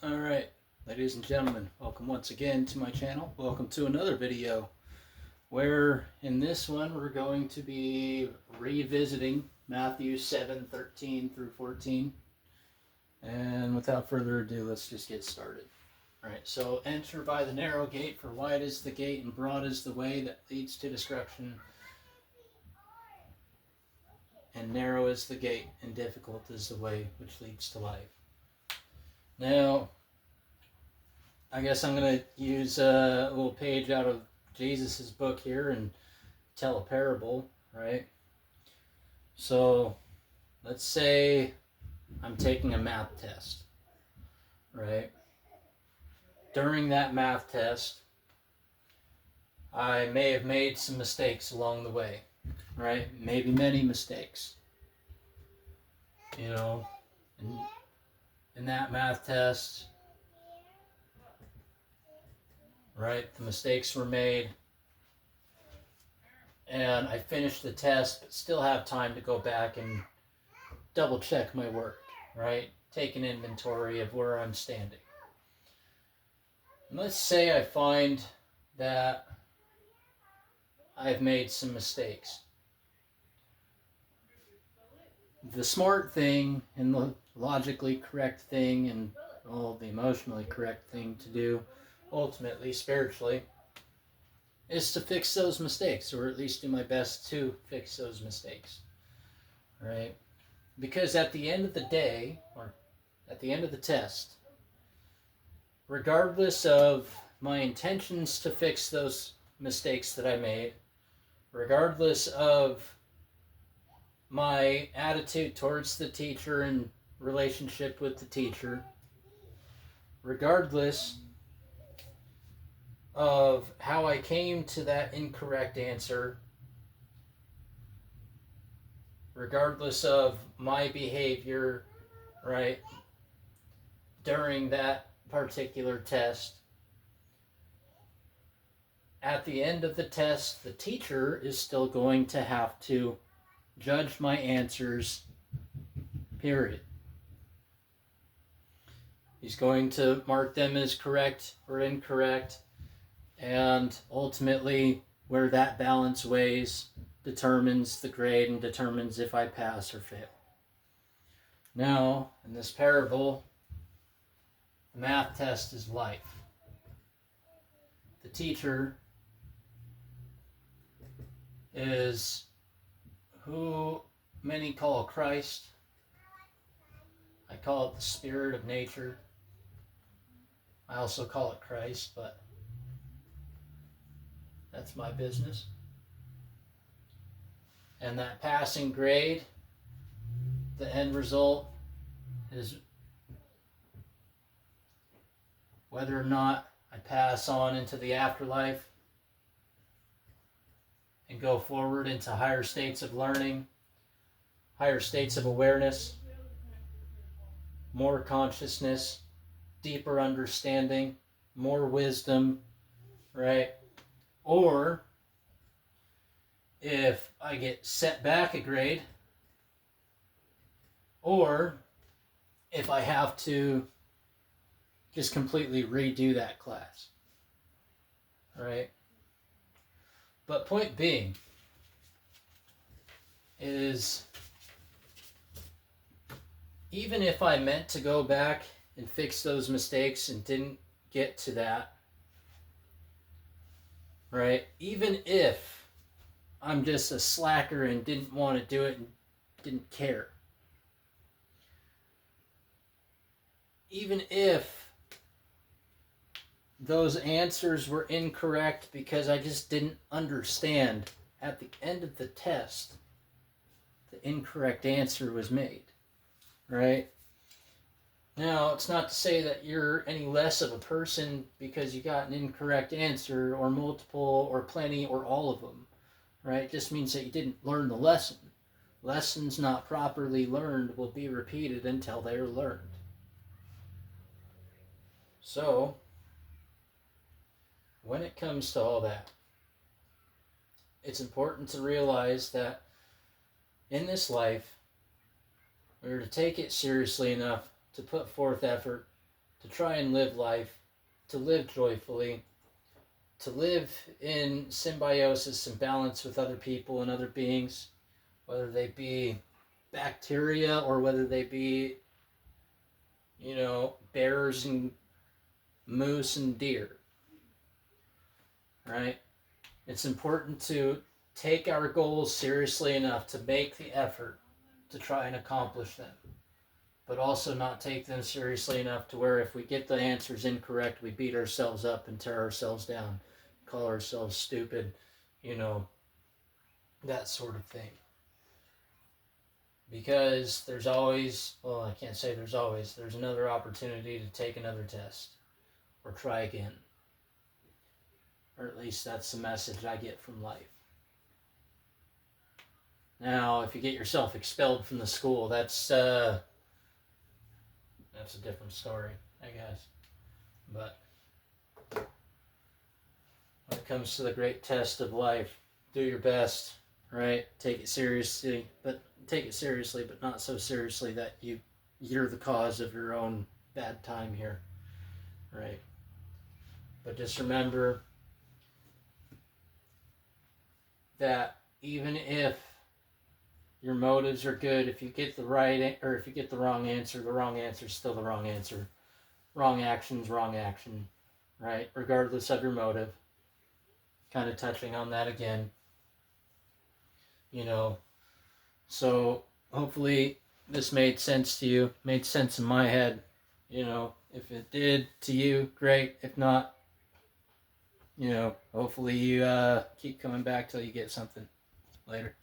Alright, ladies and gentlemen, welcome once again to my channel. Welcome to another video where in this one we're going to be revisiting Matthew 7:13 through 14. And without further ado, let's just get started. Alright, so enter by the narrow gate, for wide is the gate and broad is the way that leads to destruction, and narrow is the gate and difficult is the way which leads to life. Now, I guess I'm going to use a little page out of Jesus's book here and tell a parable, right? So, let's say I'm taking a math test, right? During that math test, I may have made some mistakes along the way, right? Maybe many mistakes. You know, in that math test, right, the mistakes were made, and I finished the test, but still have time to go back and double check my work, right? Take an inventory of where I'm standing. And let's say I find that I've made some mistakes. The smart thing and the logically correct thing and the emotionally correct thing to do, ultimately, spiritually, is to fix those mistakes, or at least do my best to fix those mistakes, right? Because at the end of the day, or at the end of the test, regardless of my intentions to fix those mistakes that I made, regardless of my attitude towards the teacher and relationship with the teacher, regardless of how I came to that incorrect answer, regardless of my behavior, right, during that particular test, at the end of the test, the teacher is still going to have to judge my answers, period. He's going to mark them as correct or incorrect, and ultimately where that balance weighs determines the grade and determines if I pass or fail. Now, in this parable, the math test is life. The teacher is who many call Christ. I call it the spirit of nature. I also call it Christ, but that's my business. And that passing grade, the end result is whether or not I pass on into the afterlife and go forward into higher states of learning, higher states of awareness, more consciousness, deeper understanding, more wisdom, right? Or if I get set back a grade, or if I have to just completely redo that class, right? But point being is, even if I meant to go back and fix those mistakes and didn't get to that, right? Even if I'm just a slacker and didn't want to do it and didn't care, even if those answers were incorrect because I just didn't understand, at the end of the test, the incorrect answer was made, right? Now, it's not to say that you're any less of a person because you got an incorrect answer, or multiple, or plenty, or all of them, right? It just means that you didn't learn the lesson. Lessons not properly learned will be repeated until they're learned. So, when it comes to all that, it's important to realize that in this life, we are to take it seriously enough to put forth effort to try and live life, to live joyfully, to live in symbiosis and balance with other people and other beings, whether they be bacteria or whether they be, bears and moose and deer, right? It's important to take our goals seriously enough to make the effort to try and accomplish them, but also not take them seriously enough to where if we get the answers incorrect, we beat ourselves up and tear ourselves down, call ourselves stupid, that sort of thing. Because there's always, well, I can't say there's another opportunity to take another test or try again. Or at least that's the message I get from life. Now, if you get yourself expelled from the school, that's a different story, I guess. But when it comes to the great test of life, do your best, right? Take it seriously, but not so seriously that you're the cause of your own bad time here, right? But just remember that even if your motives are good, if you get the right or if you get the wrong answer is still the wrong answer. Wrong action's wrong action, right? Regardless of your motive. Kind of touching on that again. So hopefully this made sense to you, made sense in my head. If it did to you, great. If not, hopefully you keep coming back till you get something. Later.